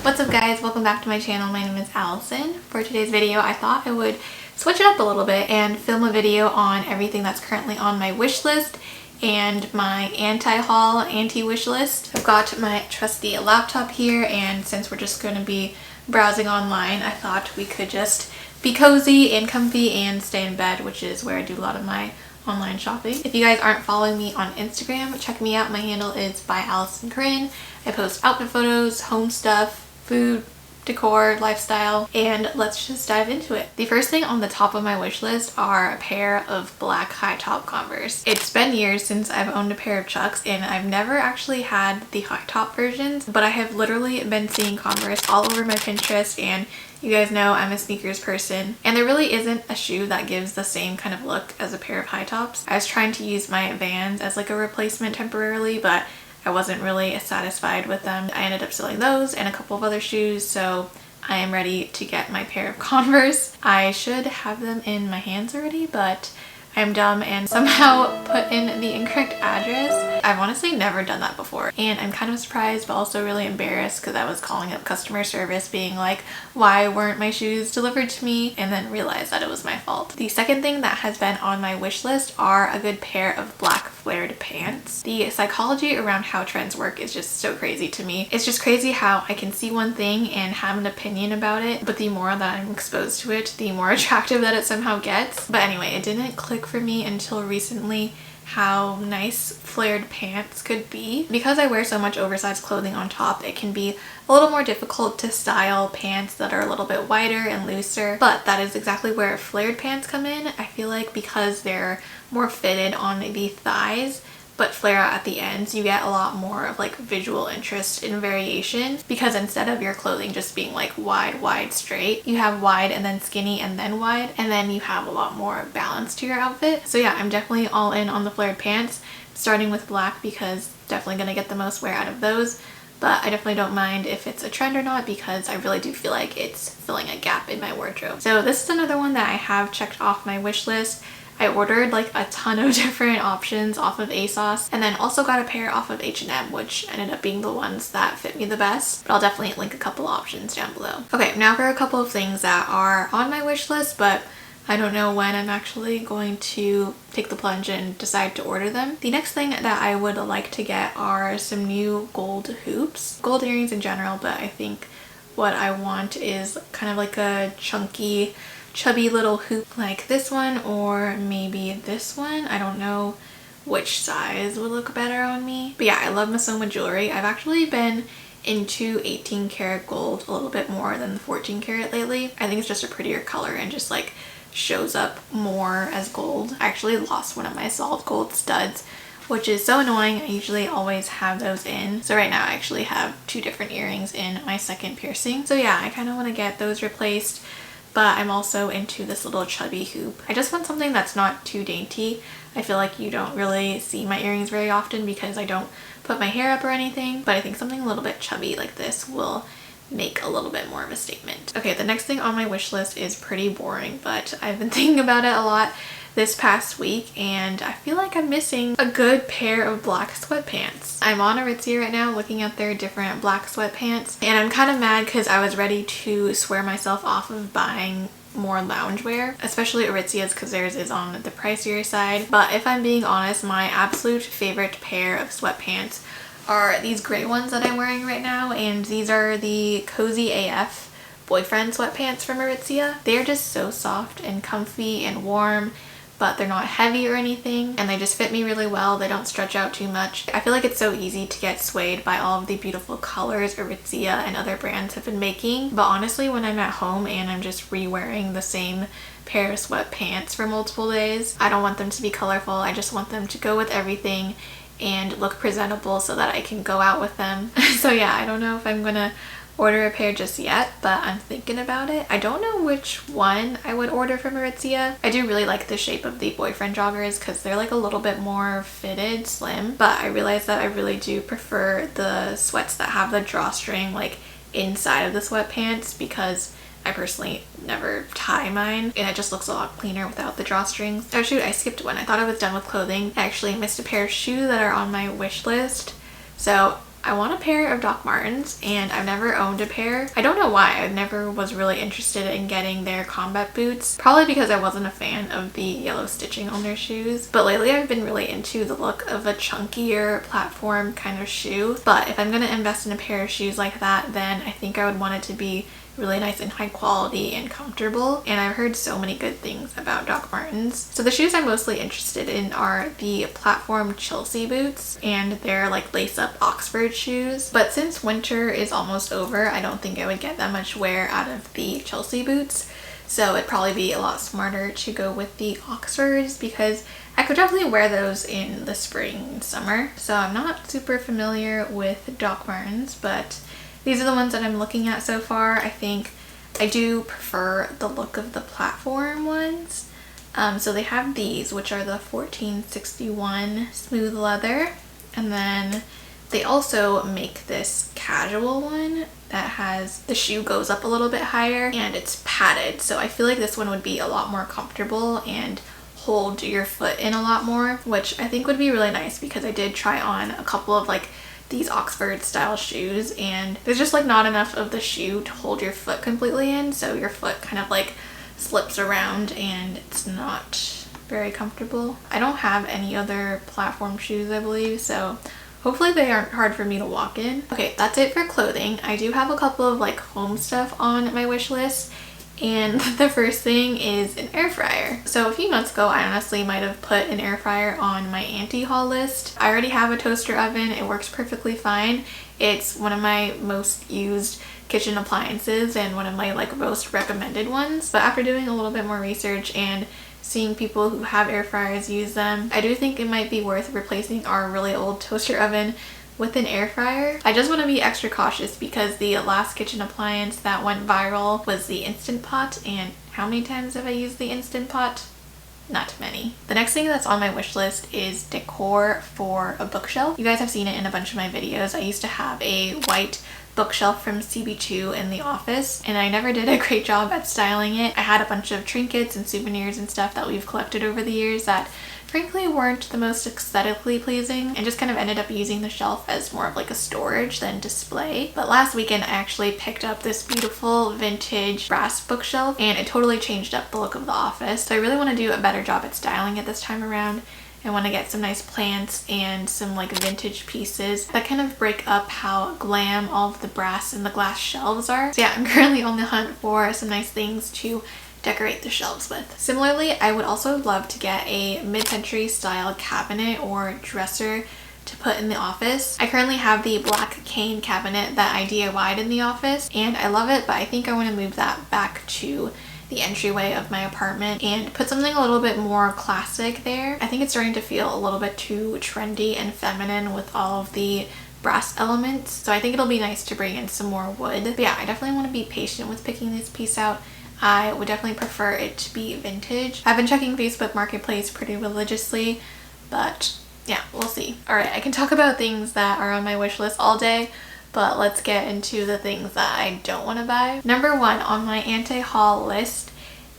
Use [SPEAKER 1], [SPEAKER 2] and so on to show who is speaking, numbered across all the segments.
[SPEAKER 1] What's up guys, welcome back to my channel. My name is Allison. For today's video I thought I would switch it up a little bit and film a video on everything that's currently on my wish list and my anti-haul, anti-wish list. I've got my trusty laptop here, and since we're just going to be browsing online, I thought we could just be cozy and comfy and stay in bed, which is where I do a lot of my online shopping. If you guys aren't following me on Instagram, check me out. My handle is by Allison Corinne. I post outfit photos, home stuff, food, decor, lifestyle, and let's just dive into it. The first thing on the top of my wish list are a pair of black high top Converse. It's been years since I've owned a pair of Chucks, and I've never actually had the high top versions, but I have literally been seeing Converse all over my Pinterest, and you guys know I'm a sneakers person, and there really isn't a shoe that gives the same kind of look as a pair of high tops. I was trying to use my Vans as like a replacement temporarily, but I wasn't really satisfied with them. I ended up selling those and a couple of other shoes, so I am ready to get my pair of Converse. I should have them in my hands already, but I'm dumb and somehow put in the incorrect address. I've honestly never done that before, and I'm kind of surprised but also really embarrassed because I was calling up customer service being like, why weren't my shoes delivered to me, and then realized that it was my fault. The second thing that has been on my wish list are a good pair of black flared pants. The psychology around how trends work is just so crazy to me. It's just crazy how I can see one thing and have an opinion about it, but the more that I'm exposed to it, the more attractive that it somehow gets. But anyway, it didn't click for me until recently how nice flared pants could be. Because I wear so much oversized clothing on top, it can be a little more difficult to style pants that are a little bit wider and looser, but that is exactly where flared pants come in. I feel like because they're more fitted on the thighs but flare out at the ends, you get a lot more of like visual interest and variation, because instead of your clothing just being like wide straight, you have wide and then skinny and then wide, and then you have a lot more balance to your outfit. So yeah, I'm definitely all in on the flared pants, starting with black because definitely gonna get the most wear out of those, but I definitely don't mind if it's a trend or not because I really do feel like it's filling a gap in my wardrobe. So this is another one that I have checked off my wish list. I ordered like a ton of different options off of ASOS, and then also got a pair off of H&M, which ended up being the ones that fit me the best, but I'll definitely link a couple options down below. Okay, now for a couple of things that are on my wish list, but I don't know when I'm actually going to take the plunge and decide to order them. The next thing that I would like to get are some new gold hoops. Gold earrings in general, but I think what I want is kind of like a chunky, chubby little hoop like this one, or maybe this one. I don't know which size would look better on me. But yeah, I love Missoma jewelry. I've actually been into 18 karat gold a little bit more than the 14 karat lately. I think it's just a prettier color and just like shows up more as gold. I actually lost one of my solid gold studs, which is so annoying. I usually always have those in. So right now I actually have two different earrings in my second piercing. So yeah, I kind of want to get those replaced. But I'm also into this little chubby hoop. I just want something that's not too dainty. I feel like you don't really see my earrings very often because I don't put my hair up or anything, but I think something a little bit chubby like this will make a little bit more of a statement. Okay, the next thing on my wish list is pretty boring, but I've been thinking about it a lot this past week, and I feel like I'm missing a good pair of black sweatpants. I'm on Aritzia right now looking at their different black sweatpants, and I'm kind of mad because I was ready to swear myself off of buying more loungewear, especially Aritzia's, because theirs is on the pricier side. But if I'm being honest, my absolute favorite pair of sweatpants are these gray ones that I'm wearing right now, and these are the Cozy AF boyfriend sweatpants from Aritzia. They're just so soft and comfy and warm, but they're not heavy or anything, and they just fit me really well. They don't stretch out too much. I feel like it's so easy to get swayed by all of the beautiful colors Aritzia and other brands have been making, but honestly when I'm at home and I'm just re-wearing the same pair of sweatpants for multiple days, I don't want them to be colorful. I just want them to go with everything and look presentable so that I can go out with them. So yeah, I don't know if I'm gonna order a pair just yet, but I'm thinking about it. I don't know which one I would order from Aritzia. I do really like the shape of the boyfriend joggers because they're like a little bit more fitted, slim, but I realize that I really do prefer the sweats that have the drawstring like inside of the sweatpants because I personally never tie mine, and it just looks a lot cleaner without the drawstrings. Oh shoot, I skipped one. I thought I was done with clothing. I actually missed a pair of shoes that are on my wish list. So I want a pair of Doc Martens and I've never owned a pair. I don't know why. I never was really interested in getting their combat boots. Probably because I wasn't a fan of the yellow stitching on their shoes. But lately I've been really into the look of a chunkier platform kind of shoe. But if I'm going to invest in a pair of shoes like that, then I think I would want it to be really nice and high quality and comfortable, and I've heard so many good things about Doc Martens. So the shoes I'm mostly interested in are the platform Chelsea boots, and they're like lace-up Oxford shoes. But since winter is almost over, I don't think I would get that much wear out of the Chelsea boots, so it'd probably be a lot smarter to go with the Oxfords because I could definitely wear those in the spring and summer. So I'm not super familiar with Doc Martens, but these are the ones that I'm looking at so far. I think I do prefer the look of the platform ones. So they have these, which are the 1461 smooth leather. And then they also make this casual one that has, the shoe goes up a little bit higher and it's padded. So I feel like this one would be a lot more comfortable and hold your foot in a lot more, which I think would be really nice because I did try on a couple of like these Oxford style shoes and there's just like not enough of the shoe to hold your foot completely in, so your foot kind of like slips around and it's not very comfortable. I don't have any other platform shoes, I believe, so hopefully they aren't hard for me to walk in. Okay, that's it for clothing. I do have a couple of like home stuff on my wish list. And the first thing is an air fryer. So a few months ago, I honestly might have put an air fryer on my anti-haul list. I already have a toaster oven. It works perfectly fine. It's one of my most used kitchen appliances and one of my like most recommended ones. But after doing a little bit more research and seeing people who have air fryers use them, I do think it might be worth replacing our really old toaster oven with an air fryer. I just want to be extra cautious because the last kitchen appliance that went viral was the Instant Pot, and how many times have I used the Instant Pot? Not many. The next thing that's on my wish list is decor for a bookshelf. You guys have seen it in a bunch of my videos. I used to have a white bookshelf from CB2 in the office and I never did a great job at styling it. I had a bunch of trinkets and souvenirs and stuff that we've collected over the years that frankly weren't the most aesthetically pleasing and just kind of ended up using the shelf as more of like a storage than display. But last weekend I actually picked up this beautiful vintage brass bookshelf and it totally changed up the look of the office. So I really want to do a better job at styling it this time around. I want to get some nice plants and some like vintage pieces that kind of break up how glam all of the brass and the glass shelves are. So yeah, I'm currently on the hunt for some nice things to decorate the shelves with. Similarly, I would also love to get a mid-century style cabinet or dresser to put in the office. I currently have the black cane cabinet that I DIY'd in the office and I love it, but I think I want to move that back to the entryway of my apartment and put something a little bit more classic there. I think it's starting to feel a little bit too trendy and feminine with all of the brass elements, so I think it'll be nice to bring in some more wood. But yeah, I definitely want to be patient with picking this piece out. I would definitely prefer it to be vintage. I've been checking Facebook Marketplace pretty religiously, but yeah, we'll see. Alright, I can talk about things that are on my wish list all day, but let's get into the things that I don't want to buy. Number one on my anti-haul list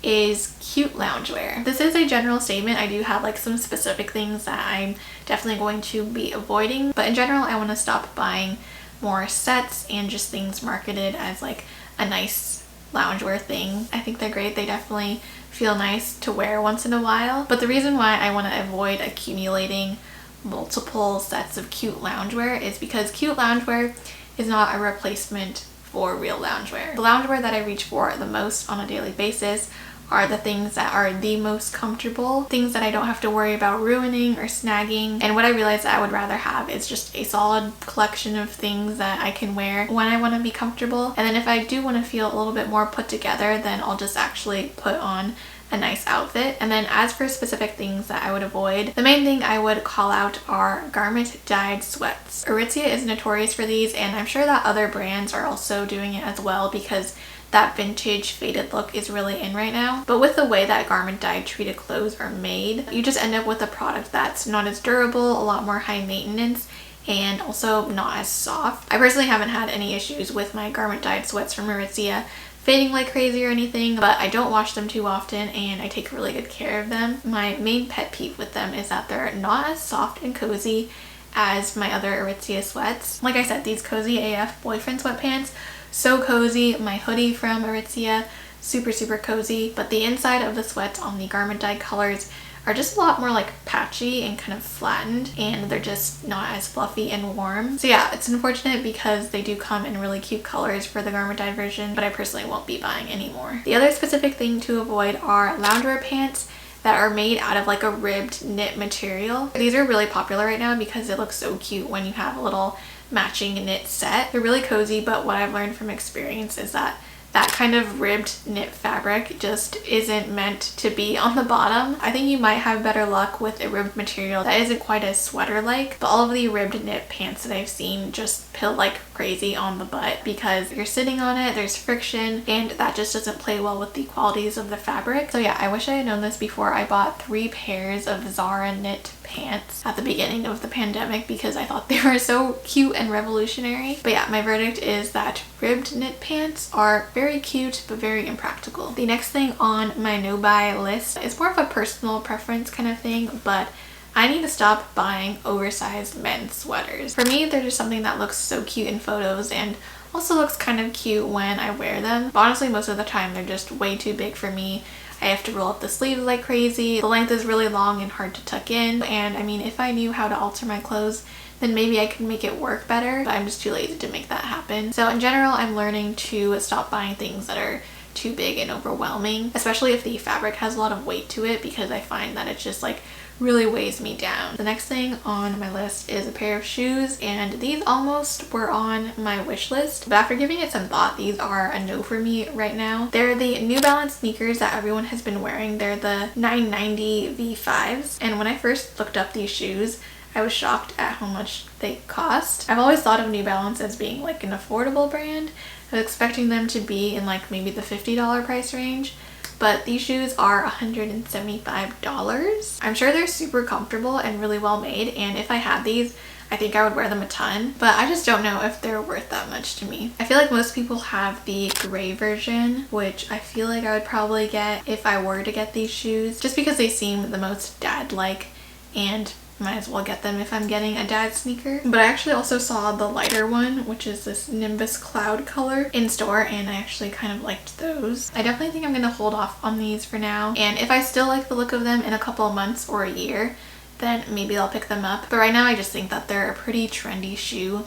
[SPEAKER 1] is cute loungewear. This is a general statement. I do have like some specific things that I'm definitely going to be avoiding, but in general I want to stop buying more sets and just things marketed as like a nice loungewear thing. I think they're great. They definitely feel nice to wear once in a while, but the reason why I want to avoid accumulating multiple sets of cute loungewear is because cute loungewear is not a replacement for real loungewear. The loungewear that I reach for the most on a daily basis are the things that are the most comfortable, things that I don't have to worry about ruining or snagging. And what I realized I would rather have is just a solid collection of things that I can wear when I want to be comfortable. And then if I do want to feel a little bit more put together, then I'll just actually put on a nice outfit. And then as for specific things that I would avoid, the main thing I would call out are garment dyed sweats. Aritzia is notorious for these, and I'm sure that other brands are also doing it as well because that vintage faded look is really in right now. But with the way that garment dyed treated clothes are made, you just end up with a product that's not as durable, a lot more high maintenance, and also not as soft. I personally haven't had any issues with my garment dyed sweats from Aritzia fading like crazy or anything, but I don't wash them too often and I take really good care of them. My main pet peeve with them is that they're not as soft and cozy as my other Aritzia sweats. Like I said, these Cozy AF boyfriend sweatpants, so cozy. My hoodie from Aritzia, super, super cozy. But the inside of the sweats on the garment dyed colors are just a lot more like patchy and kind of flattened, and they're just not as fluffy and warm. So yeah, it's unfortunate because they do come in really cute colors for the garment dyed version, but I personally won't be buying anymore. The other specific thing to avoid are loungewear pants that are made out of like a ribbed knit material. These are really popular right now because it looks so cute when you have a little matching knit set. They're really cozy, but what I've learned from experience is that that kind of ribbed knit fabric just isn't meant to be on the bottom. I think you might have better luck with a ribbed material that isn't quite as sweater-like, but all of the ribbed knit pants that I've seen just pill like crazy on the butt because you're sitting on it, there's friction, and that just doesn't play well with the qualities of the fabric. So yeah, I wish I had known this before I bought 3 pairs of Zara knit pants at the beginning of the pandemic because I thought they were so cute and revolutionary. But yeah, my verdict is that ribbed knit pants are very cute but very impractical. The next thing on my no buy list is more of a personal preference kind of thing, but I need to stop buying oversized men's sweaters. For me, they're just something that looks so cute in photos and also looks kind of cute when I wear them. But honestly, most of the time they're just way too big for me. I have to roll up the sleeves like crazy. The length is really long and hard to tuck in. And I mean, if I knew how to alter my clothes, then maybe I could make it work better, but I'm just too lazy to make that happen. So in general, I'm learning to stop buying things that are too big and overwhelming, especially if the fabric has a lot of weight to it, because I find that it's just like really weighs me down. The next thing on my list is a pair of shoes, and these almost were on my wish list, but after giving it some thought, these are a no for me right now. They're the New Balance sneakers that everyone has been wearing. They're the 990 V5s, and when I first looked up these shoes, I was shocked at how much they cost. I've always thought of New Balance as being like an affordable brand. I was expecting them to be in like maybe the $50 price range, but these shoes are $175. I'm sure they're super comfortable and really well made, and if I had these, I think I would wear them a ton, but I just don't know if they're worth that much to me. I feel like most people have the gray version, which I feel like I would probably get if I were to get these shoes, just because they seem the most dad-like, and might as well get them if I'm getting a dad sneaker. But I actually also saw the lighter one, which is this Nimbus Cloud color, in store, and I actually kind of liked those. I definitely think I'm gonna hold off on these for now, and if I still like the look of them in a couple of months or a year, then maybe I'll pick them up. But right now I just think that they're a pretty trendy shoe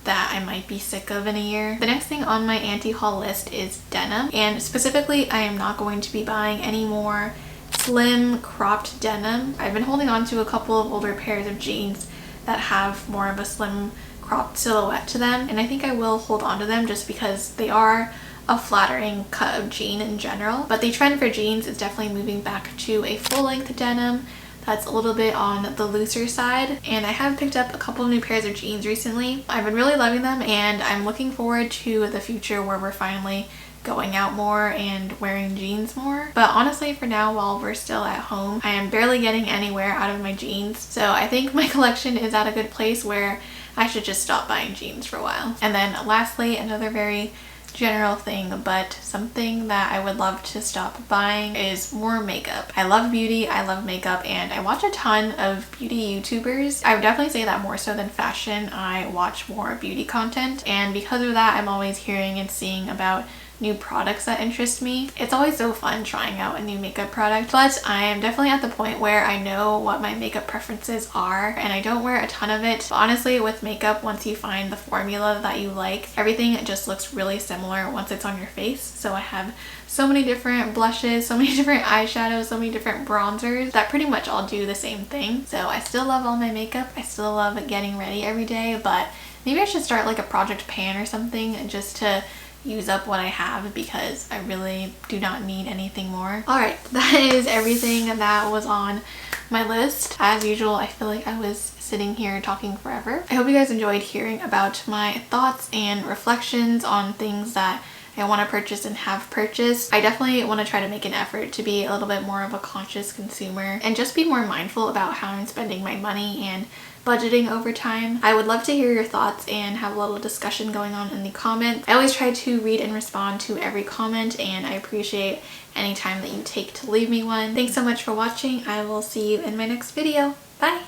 [SPEAKER 1] that I might be sick of in a year. The next thing on my anti-haul list is denim, and specifically I am not going to be buying any more slim cropped denim. I've been holding on to a couple of older pairs of jeans that have more of a slim cropped silhouette to them, and I think I will hold on to them just because they are a flattering cut of jean in general. But the trend for jeans is definitely moving back to a full-length denim that's a little bit on the looser side, and I have picked up a couple of new pairs of jeans recently. I've been really loving them, and I'm looking forward to the future where we're finally going out more and wearing jeans more. But honestly, for now, while we're still at home, I am barely getting anywhere out of my jeans, so I think my collection is at a good place where I should just stop buying jeans for a while. And then lastly, another very general thing, but something that I would love to stop buying is more makeup. I love beauty, I love makeup, and I watch a ton of beauty YouTubers. I would definitely say that more so than fashion, I watch more beauty content, and because of that, I'm always hearing and seeing about new products that interest me. It's always so fun trying out a new makeup product, but I am definitely at the point where I know what my makeup preferences are, and I don't wear a ton of it. But honestly, with makeup, once you find the formula that you like, everything just looks really similar once it's on your face. So I have so many different blushes, so many different eyeshadows, so many different bronzers that pretty much all do the same thing. So I still love all my makeup, I still love getting ready every day, but maybe I should start like a project pan or something just to use up what I have, because I really do not need anything more. Alright, that is everything that was on my list. As usual, I feel like I was sitting here talking forever. I hope you guys enjoyed hearing about my thoughts and reflections on things that I want to purchase and have purchased. I definitely want to try to make an effort to be a little bit more of a conscious consumer and just be more mindful about how I'm spending my money and budgeting over time. I would love to hear your thoughts and have a little discussion going on in the comments. I always try to read and respond to every comment, and I appreciate any time that you take to leave me one. Thanks so much for watching. I will see you in my next video. Bye!